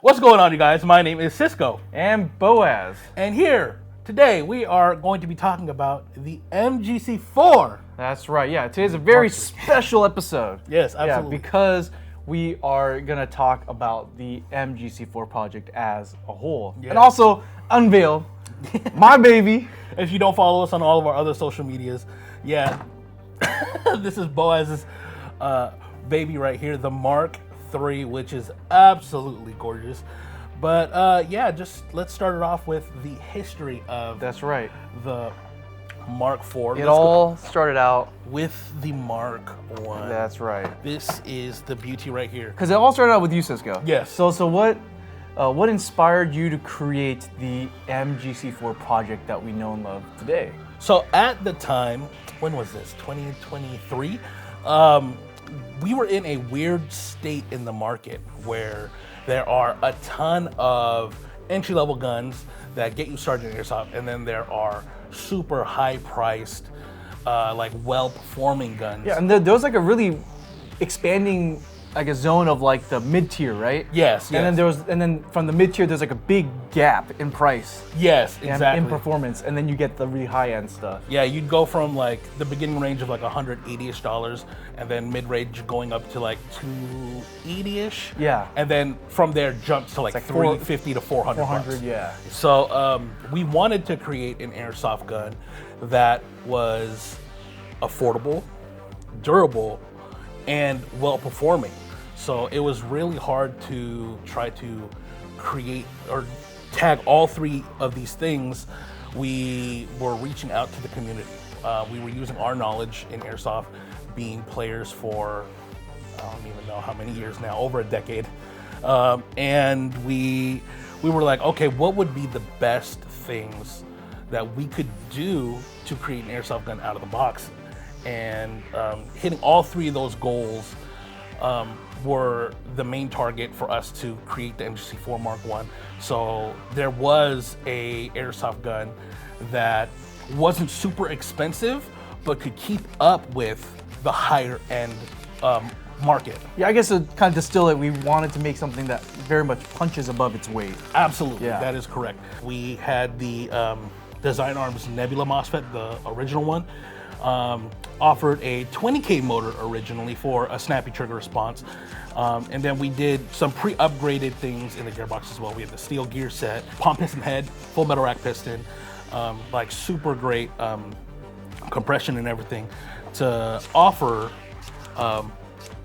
What's going on, you guys? My name is Cisco. And Boaz. And here, today, we are going to be talking about the MGC4. That's right, yeah. Today's a very special episode. Yes, absolutely. Yeah, because we are going to talk about the MGC4 project as a whole. Yes. And also unveil my baby. If you don't follow us on all of our other social medias, yeah, this is Boaz's baby right here, the Mark III, which is absolutely gorgeous. But yeah, just let's start it off with the history of That's right. the Mark IV. It all started out with the Mark I. That's right. This is the beauty right here. Because it all started out with you, Cisco. Yes. So what inspired you to create the MGC4 project that we know and love today? So at the time, when was this? 2023. We were in a weird state in the market where there are a ton of entry-level guns that get you started in airsoft, and then there are super high-priced, like well-performing guns. Yeah, and there was like a really expanding like a zone of like the mid-tier, right? Yes. And then from the mid-tier, there's like a big gap in price. Yes, exactly. And in performance, and then you get the really high-end stuff. Yeah, you'd go from like the beginning range of like $180-ish, and then mid-range going up to like $280-ish. Yeah. And then from there jumps to like $350 to $400. 400, yeah. So we wanted to create an airsoft gun that was affordable, durable, and well-performing. So it was really hard to try to create or tag all three of these things. We were reaching out to the community. We were using our knowledge in airsoft, being players for, I don't even know how many years now, over a decade. And we were like, okay, what would be the best things that we could do to create an airsoft gun out of the box? And hitting all three of those goals were the main target for us to create the MGC4 Mark I. So there was a airsoft gun that wasn't super expensive, but could keep up with the higher end market. Yeah, I guess to kind of distill it, we wanted to make something that very much punches above its weight. Absolutely, Yeah. That is correct. We had the Design Arms Nebula MOSFET, the original one. Offered a 20K motor originally for a snappy trigger response. And then we did some pre-upgraded things in the gearbox as well. We had the steel gear set, palm piston head, full metal rack piston, like super great compression and everything to offer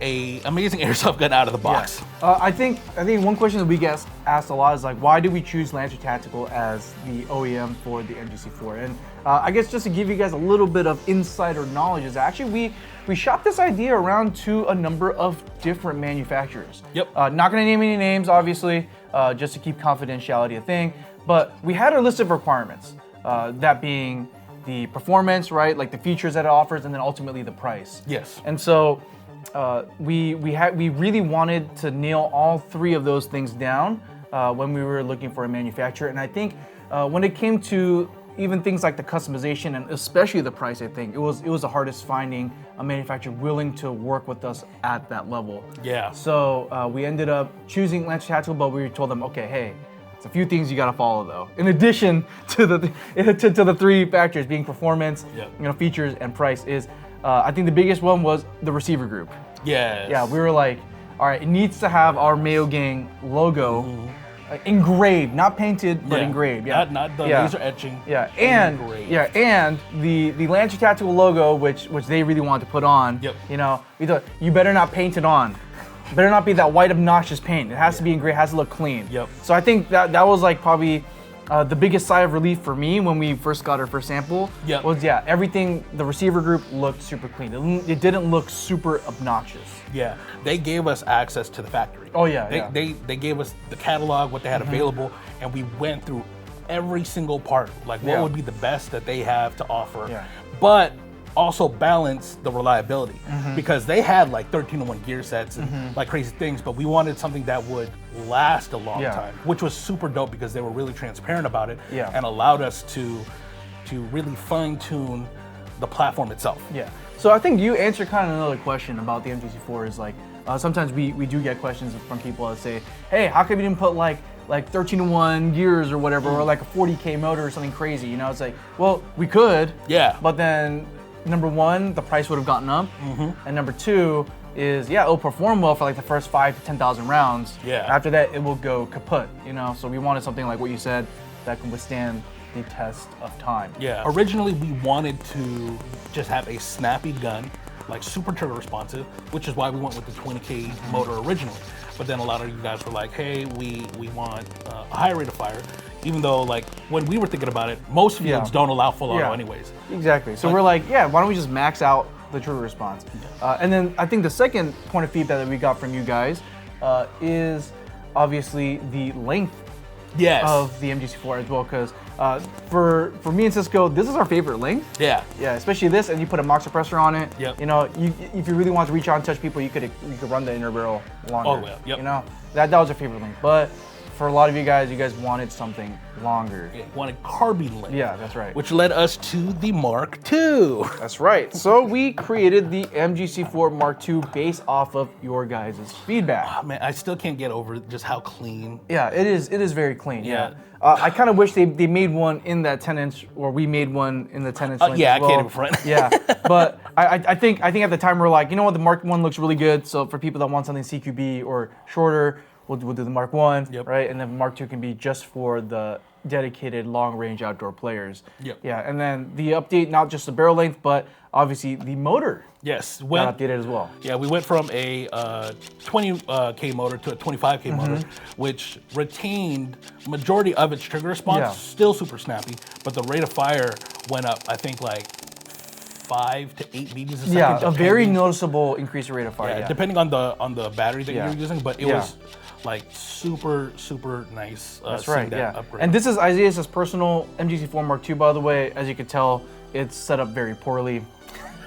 a amazing airsoft gun out of the box. Yeah. I think one question that we get asked a lot is like, why did we choose Lancer Tactical as the OEM for the MGC4? And I guess just to give you guys a little bit of insider knowledge is actually we shopped this idea around to a number of different manufacturers. Yep. Not gonna name any names, obviously, just to keep confidentiality a thing. But we had a list of requirements, that being the performance, right? Like the features that it offers, and then ultimately the price. Yes. And so we really wanted to nail all three of those things down when we were looking for a manufacturer. And I think when it came to even things like the customization and especially the price, I think it was the hardest finding a manufacturer willing to work with us at that level. Yeah. So we ended up choosing Lancer Tactical, but we told them, okay, hey, it's a few things you gotta follow though. In addition to the three factors being performance, Yep. Features and price is. I think the biggest one was the receiver group. Yes. Yeah, we were like, all right, it needs to have our Mayo Gang logo engraved, not painted, but engraved. Yeah, Not the laser etching. Yeah, and engraved. and the Lancer Tactical logo, which they really wanted to put on. Yep. We thought you better not paint it on. It better not be that white obnoxious paint. It has to be engraved. It has to look clean. Yep. So I think that was like probably the biggest sigh of relief for me when we first got our first sample. Yep. Was everything, the receiver group looked super clean. It didn't look super obnoxious. Yeah, they gave us access to the factory. Oh yeah, They gave us the catalog, what they had available, and we went through every single part, like what would be the best that they have to offer. Yeah. But also balance the reliability because they had like 13-to-1 gear sets and like crazy things, but we wanted something that would last a long time, which was super dope because they were really transparent about it and allowed us to really fine-tune the platform itself. Yeah. So I think you answered kind of another question about the MGC4 is like, Sometimes we do get questions from people that say, hey, how come you didn't put like 13-to-1 gears or whatever, or like a 40K motor or something crazy? You know, it's like, well, we could. Yeah. But then, number one, the price would have gotten up. And number two is, yeah, it'll perform well for like the first 5 to 10,000 rounds. Yeah. After that, it will go kaput, you know? So we wanted something like what you said that can withstand the test of time. Yeah. Originally, we wanted to just have a snappy gun, like super trigger responsive, which is why we went with the 20K motor originally. But then a lot of you guys were like, hey, we want a higher rate of fire, even though like when we were thinking about it, most fields don't allow full auto anyways. Exactly. So we're like, yeah, why don't we just max out the trigger response? And then I think the second point of feedback that we got from you guys is obviously the length of the MGC4 as well, because for me and Cisco, this is our favorite length. Yeah, especially this, and you put a mock suppressor on it. You know, if you really want to reach out and touch people, you could run the inner barrel longer. All the way up. You know, that was our favorite length. But for a lot of you guys wanted something longer. Yeah, wanted carbine length. Yeah, that's right. Which led us to the Mark II. That's right. So we created the MGC4 Mark II based off of your guys' feedback. Oh, man, I still can't get over just how clean. Yeah, it is very clean. Yeah. I kind of wish they made one in that 10-inch, or we made one in the 10-inch length. Yeah, as well. I can't even front. Yeah, but I think at the time we're like, you know what, the Mark I looks really good. So for people that want something CQB or shorter, we'll do the Mark I, right? And then Mark II can be just for the dedicated long-range outdoor players. Yeah, and then the update, not just the barrel length, but obviously the motor. Yes, got updated as well. Yeah, we went from a 20K motor to a 25K motor, which retained majority of its trigger response, still super snappy, but the rate of fire went up, I think, like 5 to 8 BBs a second. Yeah, a very noticeable increase in rate of fire. Yeah, depending on the battery that you're using, but it was like super nice. That's right. Yeah. Upgrade. And this is Isaiah's personal MGC4 Mark II, by the way. As you can tell, it's set up very poorly.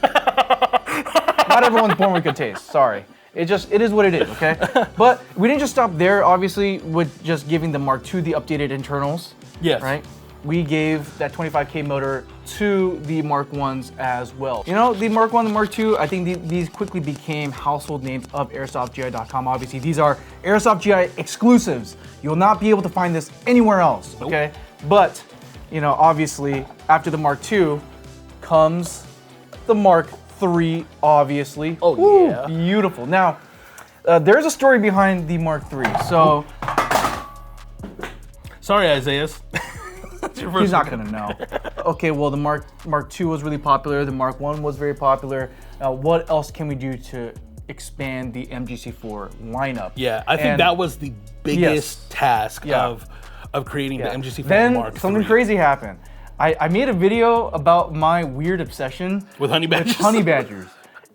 Not everyone's born with good taste. Sorry. It is what it is, okay? But we didn't just stop there, obviously, with just giving the Mark II the updated internals. Yes. Right? We gave that 25K motor to the Mark I's as well. You know, the Mark I and the Mark II, I think these quickly became household names of AirsoftGI.com. Obviously, these are Airsoft GI exclusives. You'll not be able to find this anywhere else, okay? But, you know, obviously, after the Mark II comes the Mark III, obviously. Oh, Woo, yeah. Beautiful. Now, there's a story behind the Mark III. So, sorry, Isaiah. he's not gonna know. Okay, well, the Mark II was really popular. The Mark I was very popular. What else can we do to expand the MGC4 lineup? Yeah, I think that was the biggest task of creating the MGC4 then Mark III. Something crazy happened. I made a video about my weird obsession with honey badgers.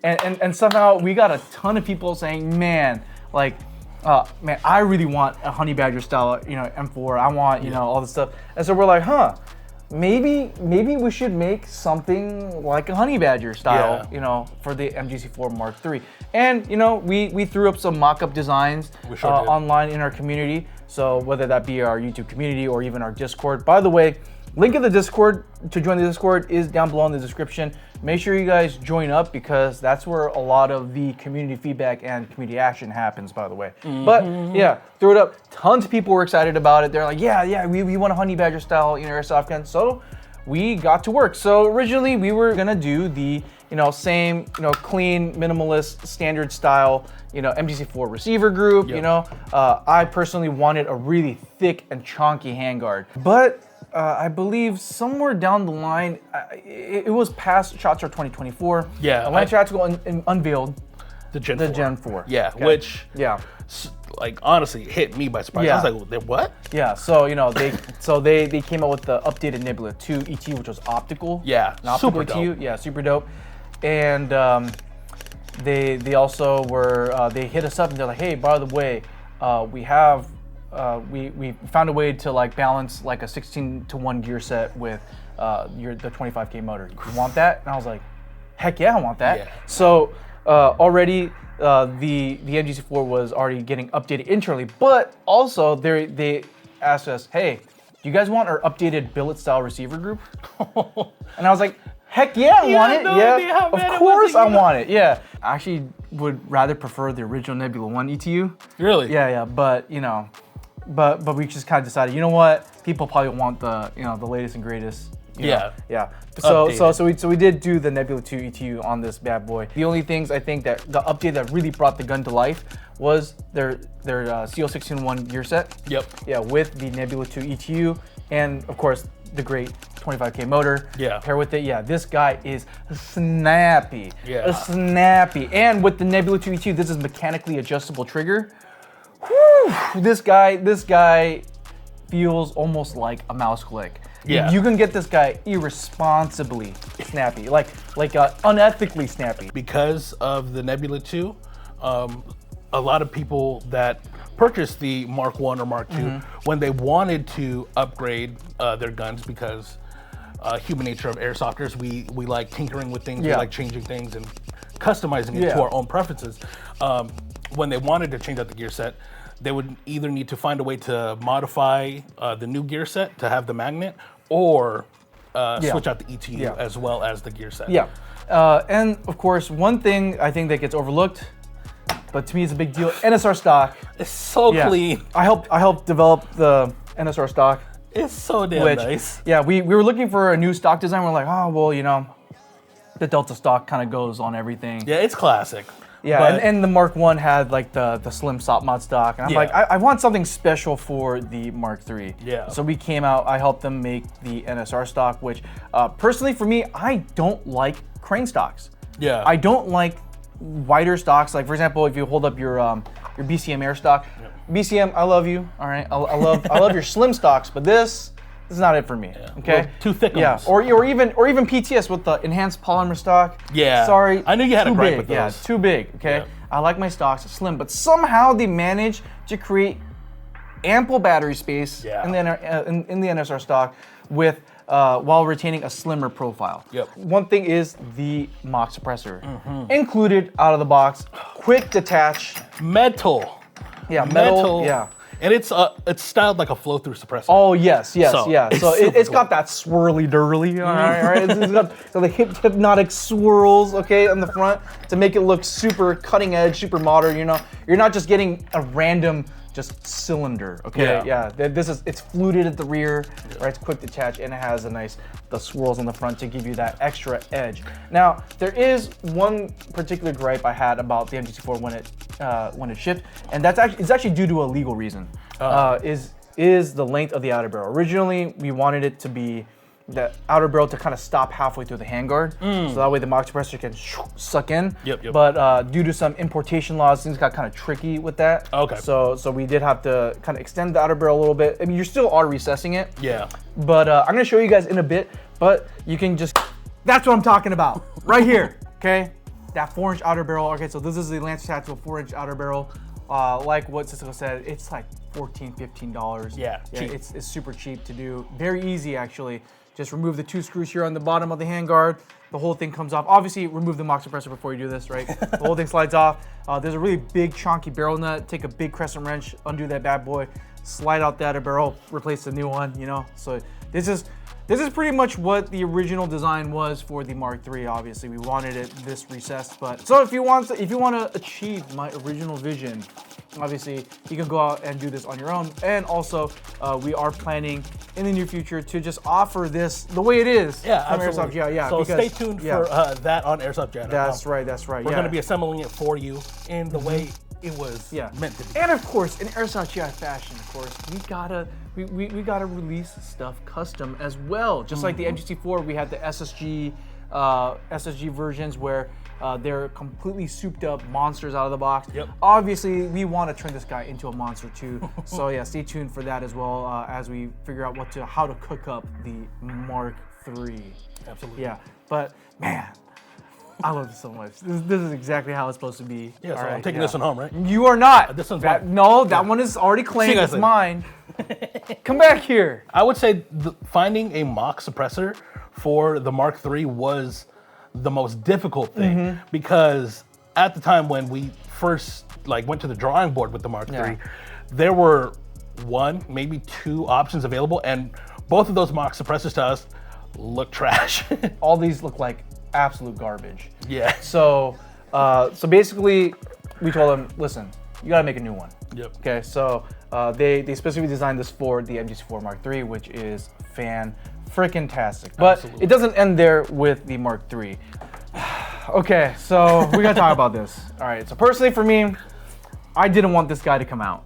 And somehow we got a ton of people saying, man, like, man, I really want a honey badger style, you know, M4. I want, you know, all this stuff. And so we're like, maybe we should make something like a honey badger style, you know, for the MGC4 Mark III. And, you know, we threw up some mock-up designs online in our community. So whether that be our YouTube community or even our Discord. By the way, link in the Discord to join the Discord is down below in the description. Make sure you guys join up because that's where a lot of the community feedback and community action happens, by the way. But yeah, threw it up. Tons of people were excited about it. They're like, yeah, we want a honey badger style, you know, airsoft gun. So we got to work. So originally we were gonna do the, you know, same, you know, clean, minimalist, standard style, you know, MGC4 receiver group. You know, I personally wanted a really thick and chunky handguard, but I believe somewhere down the line, it was past SHOT Show 2024. Yeah, Atlanta Tactical unveiled the Gen 4. Gen 4. Yeah, okay. Which like honestly hit me by surprise. I was like, what? Yeah, so you know they came out with the updated Nebula 2 ET, which was optical. Yeah, super dope. Yeah, super dope. And they also were they hit us up and they're like, hey, by the way, we have. We found a way to like balance like a 16-to-1 gear set with the 25K motor. You want that? And I was like, heck yeah, I want that. Yeah. So already the MGC4 was already getting updated internally, but also they asked us, hey, do you guys want our updated billet style receiver group? And I was like, Heck yeah, I want it. no Yeah, idea how bad of it course was, I you know? want it. Yeah, I actually would rather prefer the original Nebula 1 ETU. Really? Yeah, but but we just kind of decided, you know what? People probably want the the latest and greatest. Yeah. So we did do the Nebula 2 ETU on this bad boy. The only things I think that the update that really brought the gun to life was their CO16-1 gear set. Yep. Yeah, with the Nebula 2 ETU and of course the great 25K motor. Yeah. Pair with it. Yeah, this guy is snappy. Yeah. Snappy. And with the Nebula 2 ETU, this is mechanically adjustable trigger. Whew, this guy feels almost like a mouse click. Yeah. You can get this guy irresponsibly snappy, like unethically snappy. Because of the Nebula 2, a lot of people that purchased the Mark 1 or Mark 2, when they wanted to upgrade their guns, because human nature of airsofters, we like tinkering with things, we like changing things and customizing it to our own preferences. When they wanted to change out the gear set, they would either need to find a way to modify the new gear set to have the magnet, or switch out the ETU as well as the gear set. Yeah, and of course, one thing I think that gets overlooked, but to me it's a big deal, NSR stock. It's so clean. I helped develop the NSR stock. It's so damn nice. Yeah, we were looking for a new stock design. We're like, oh, well, the Delta stock kind of goes on everything. Yeah, it's classic. Yeah, and the Mark 1 had like the slim SOP mod stock. And I'm like, I want something special for the Mark 3. Yeah. So we came out, I helped them make the NSR stock, which personally for me, I don't like crane stocks. Yeah. I don't like wider stocks. Like for example, if you hold up your BCM air stock, BCM, I love you, all right? I love your slim stocks, but this is not it for me. Yeah. Okay, Well, too thick. yeah, or even PTS with the enhanced polymer stock. Yeah. Sorry, I knew you had a too gripe big. with those. Yeah, too big. Okay, Yeah. I like my stocks slim, but somehow they manage to create ample battery space in the NSR stock with while retaining a slimmer profile. Yep. One thing is the mock suppressor included out of the box, quick detach. Metal. Yeah, metal. Yeah. And it's styled like a flow-through suppressor. Oh yes, So, yeah. So it's it's super got that swirly dirly, all right. It's got the hypnotic swirls, okay, on the front to make it look super cutting edge, super modern. You're not just getting a random just cylinder, okay? Yeah. It's fluted at the rear, right? It's quick detach, and it has the swirls on the front to give you that extra edge. Now, there is one particular gripe I had about the MGC4 when it shipped, and it's actually due to a legal reason. Is the length of the outer barrel. Originally, we wanted it to be the outer barrel to kind of stop halfway through the handguard, so that way the mock suppressor can suck in. Yep. But due to some importation laws, things got kind of tricky with that. Okay. So we did have to kind of extend the outer barrel a little bit. I mean, you still are recessing it. Yeah. But I'm gonna show you guys in a bit. But you can just, that's what I'm talking about, right here. Okay, that 4-inch outer barrel. Okay, so this is the Lancer Tactical 4-inch outer barrel. Like what Cisco said, it's like $14, $15. Yeah, cheap. It's super cheap to do. Very easy actually. Just remove the 2 screws here on the bottom of the handguard. The whole thing comes off. Obviously, remove the mock suppressor before you do this, right? The whole thing slides off. There's a really big, chunky barrel nut. Take a big crescent wrench, undo that bad boy, slide out the outer barrel, replace the new one. So this is pretty much what the original design was for the Mark III. Obviously, we wanted it this recessed, but so if you want to achieve my original vision, obviously you can go out and do this on your own. And also, we are planning in the near future to just offer this the way it is. Yeah, from absolutely. Airsoft. Yeah. So stay tuned for that on AirsoftJet. That's right. We're going to be assembling it for you in the way it was meant to be. And of course, in Airsoft GI fashion, of course, we gotta release stuff custom as well. Just like the MGC4, we had the SSG versions where they're completely souped up monsters out of the box. Yep. Obviously, we want to turn this guy into a monster too. So yeah, stay tuned for that as well as we figure out how to cook up the Mark III. Absolutely. Yeah, but man, I love this so much. This is exactly how it's supposed to be. Yeah, so I'm taking this one home, right? You are not. This one's that, mine. No, that one is already claimed. It's mine. Come back here. I would say finding a mock suppressor for the Mark III was the most difficult thing because at the time when we first went to the drawing board with the Mark III, there were 1, maybe 2 options available, and both of those mock suppressors to us look trash. All these look like absolute garbage. Yeah. So basically, we told them, listen, you gotta make a new one. Yep. Okay, so they specifically designed this for the MGC4 Mark III, which is freaking-tastic. But Absolutely. it doesn't end there with the Mark III. Okay, so we gotta talk about this. All right, so personally for me, I didn't want this guy to come out.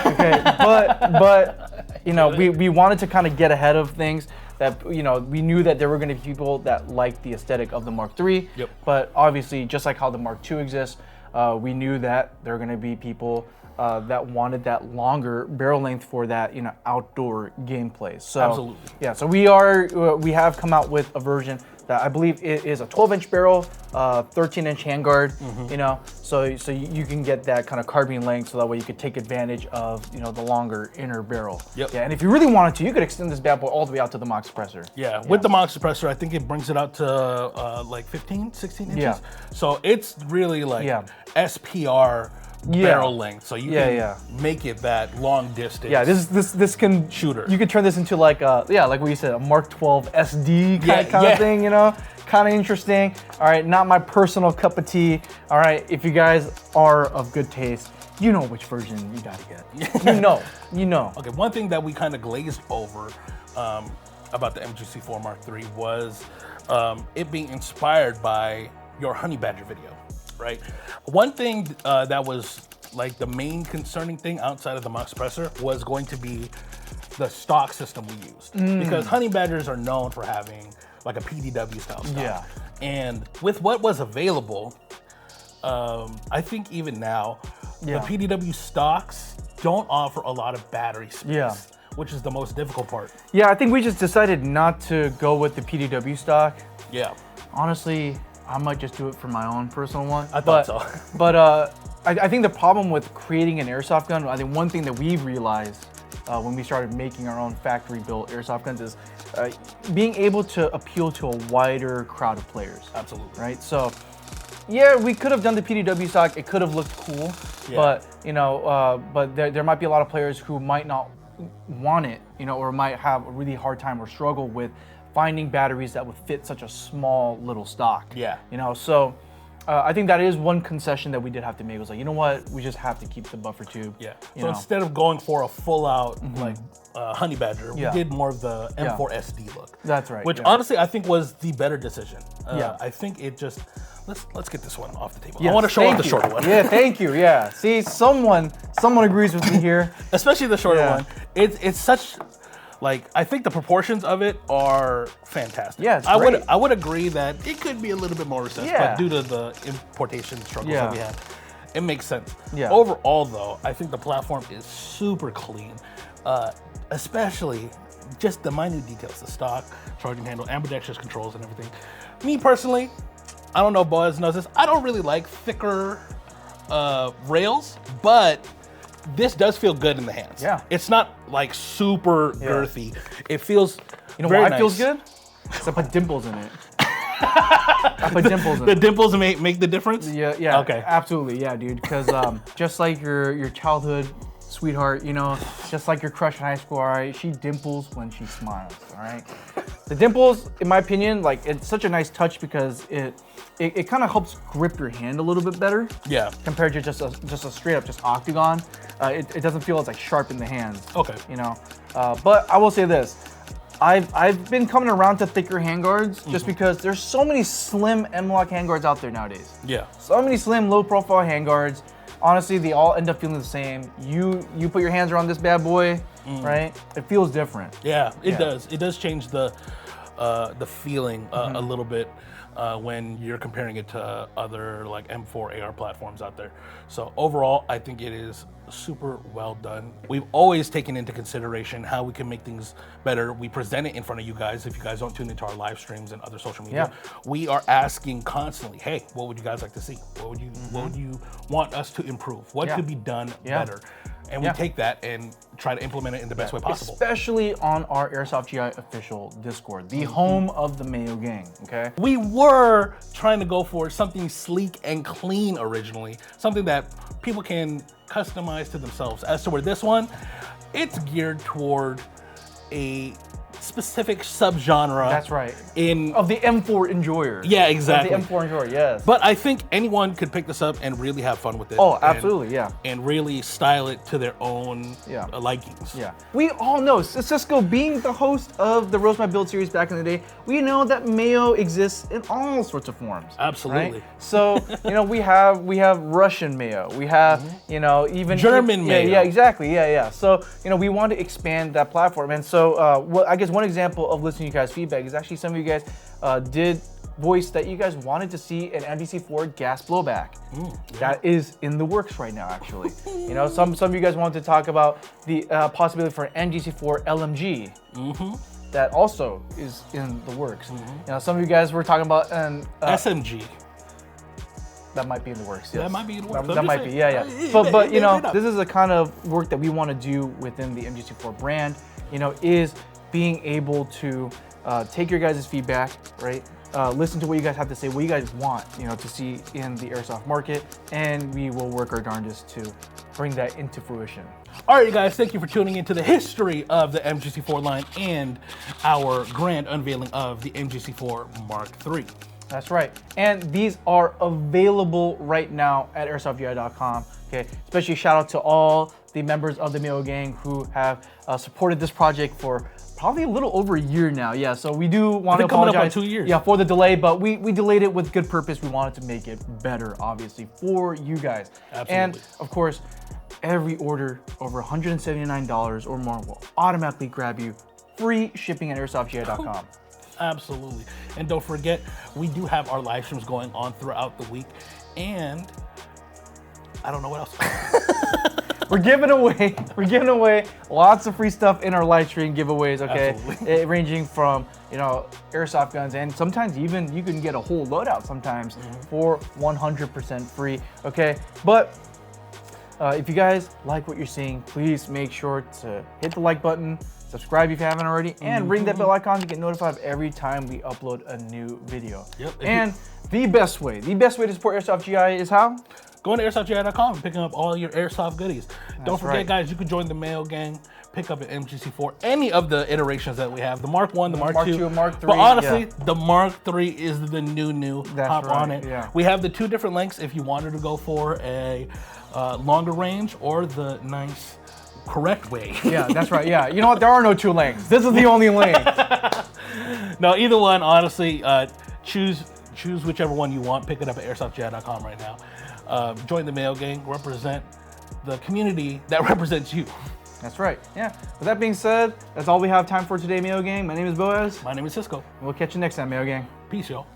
Okay, but you know, we wanted to kind of get ahead of things. That, you know, we knew that there were going to be people that liked the aesthetic of the Mark III. Yep. But obviously, just like how the Mark II exists, we knew that there were going to be people that wanted that longer barrel length for that, you know, outdoor gameplay. So Absolutely. yeah, so we have come out with a version that I believe it is a 12-inch barrel, 13-inch handguard. You know, so you can get that kind of carbine length, so that way you could take advantage of, you know, the longer inner barrel. Yep. Yeah, and if you really wanted to, you could extend this bad boy all the way out to the Mach suppressor. Yeah, with the Mach suppressor, I think it brings it out to like 15, 16 inches. Yeah. So it's really like SPR barrel length. So you can make it that long distance. Yeah, this can shooter. You could turn this into like like what you said, a Mark 12 SD kind of thing, you know? Kind of interesting. All right, not my personal cup of tea. All right, if you guys are of good taste, you know which version you gotta get. You know. Okay, one thing that we kind of glazed over about the MGC4 Mark III was it being inspired by your Honey Badger video, right? One thing that was like the main concerning thing outside of the Mach suppressor was going to be the stock system we used. Because Honey Badgers are known for having like a PDW style stock. Yeah. And with what was available, I think even now, the PDW stocks don't offer a lot of battery space, which is the most difficult part. Yeah, I think we just decided not to go with the PDW stock. Yeah. Honestly, I might just do it for my own personal one. I thought so. But I think the problem with creating an airsoft gun, I think one thing that we realized when we started making our own factory-built airsoft guns is being able to appeal to a wider crowd of players. Absolutely. Right? So, yeah, we could have done the PDW stock. It could have looked cool, but you know, but there might be a lot of players who might not want it, you know, or might have a really hard time or struggle with finding batteries that would fit such a small little stock. Yeah. You know, so I think that is one concession that we did have to make. It was like, you know what, we just have to keep the buffer tube. Yeah. You So know. instead of going for a full out like Honey Badger, we did more of the M4 SD look. That's right. Which honestly I think was the better decision. I think it just let's get this one off the table. I want to show off the shorter one. Yeah, thank you. Yeah. See, someone agrees with me here. Especially the shorter one. It's such like I think the proportions of it are fantastic. Yeah, it's great. I would agree that it could be a little bit more recessed, but due to the importation struggles that we had, it makes sense. Yeah. Overall though, I think the platform is super clean. Especially just the minute details, the stock, charging handle, ambidextrous controls and everything. Me personally, I don't know if Boaz knows this, I don't really like thicker rails, but this does feel good in the hands. Yeah. It's not like super girthy. It feels why it feels good? Because I put dimples in it. I put dimples in The it. dimples make the difference? Yeah. Okay. Absolutely, yeah, dude. Because just like your childhood sweetheart, you know, just like your crush in high school, all right, she dimples when she smiles, all right? The dimples, in my opinion, like it's such a nice touch because it kind of helps grip your hand a little bit better. Yeah. Compared to just a straight up octagon. It doesn't feel as like sharp in the hands. Okay. You know, but I will say this. I've been coming around to thicker handguards just because there's so many slim M-Lock handguards out there nowadays. Yeah. So many slim, low-profile handguards. Honestly, they all end up feeling the same. You put your hands around this bad boy, right? It feels different. Yeah, it does. It does change the feeling a little bit when you're comparing it to other like M4 AR platforms out there. So overall, I think it is super well done. We've always taken into consideration how we can make things better. We present it in front of you guys. If you guys don't tune into our live streams and other social media, we are asking constantly, hey, what would you guys like to see? What would you want us to improve? What could be done better? And we take that and try to implement it in the best way possible. Especially on our Airsoft GI official Discord, the home of the Mayo Gang, okay? We were trying to go for something sleek and clean originally, something that people can customize to themselves. As to where this one, it's geared toward a specific subgenre. That's right. Of the M4 enjoyer. Yeah, exactly. Of the M4 enjoyer, yes. But I think anyone could pick this up and really have fun with it. Oh, absolutely, yeah. And really style it to their own likings. Yeah. We all know, Cisco being the host of the Roast My Build series back in the day, we know that Mayo exists in all sorts of forms. Absolutely. Right? So, we have Russian Mayo. We have, even German Mayo. Yeah, exactly. Yeah. So, we want to expand that platform. And so, I guess one example of listening to you guys' feedback is actually some of you guys did voice that you guys wanted to see an MGC4 gas blowback. That is in the works right now, actually. Some of you guys wanted to talk about the possibility for an MGC4 LMG. That also is in the works. Some of you guys were talking about an SMG. That might be in the works. Yes. That might be in the works. That might be. Yeah. But this is the kind of work that we want to do within the MGC4 brand. Is being able to take your guys' feedback, right? Listen to what you guys have to say, what you guys want, to see in the airsoft market, and we will work our darndest to bring that into fruition. All right, you guys, thank you for tuning into the history of the MGC4 line and our grand unveiling of the MGC4 Mark III. That's right. And these are available right now at airsoftgi.com. Okay. Especially shout out to all the members of the Mayo Gang who have supported this project for probably a little over a year now. Yeah, so we do want to apologize. Coming up on 2 years. Yeah, for the delay, but we delayed it with good purpose. We wanted to make it better, obviously, for you guys. Absolutely. And of course, every order over $179 or more will automatically grab you free shipping at airsoftgi.com. Absolutely. And don't forget, we do have our live streams going on throughout the week. And I don't know what else. We're giving away lots of free stuff in our live stream giveaways, okay? Ranging from, airsoft guns, and sometimes even you can get a whole loadout sometimes for 100% free, okay? But if you guys like what you're seeing, please make sure to hit the like button, subscribe if you haven't already, and ring that bell icon to get notified every time we upload a new video. Yep. And the best way to support Airsoft GI is how? Going to airsoftgi.com and picking up all your airsoft goodies. Don't forget, right. guys, you can join the Mayo Gang, pick up an MGC4, any of the iterations that we have. The Mark 1, the Mark 2, Mark 3. But honestly, the Mark 3 is the new. That's Hop right, on it. yeah. We have the two different lengths if you wanted to go for a longer range or the nice, correct way. Yeah, that's right. Yeah, you know what? There are no two lengths. This is the only length. No, either one, honestly, choose whichever one you want. Pick it up at airsoftgi.com right now. Join the Mayo Gang, represent the community that represents you. That's right. Yeah. With that being said, that's all we have time for today, Mayo Gang. My name is Boaz. My name is Cisco. We'll catch you next time, Mayo Gang. Peace, y'all.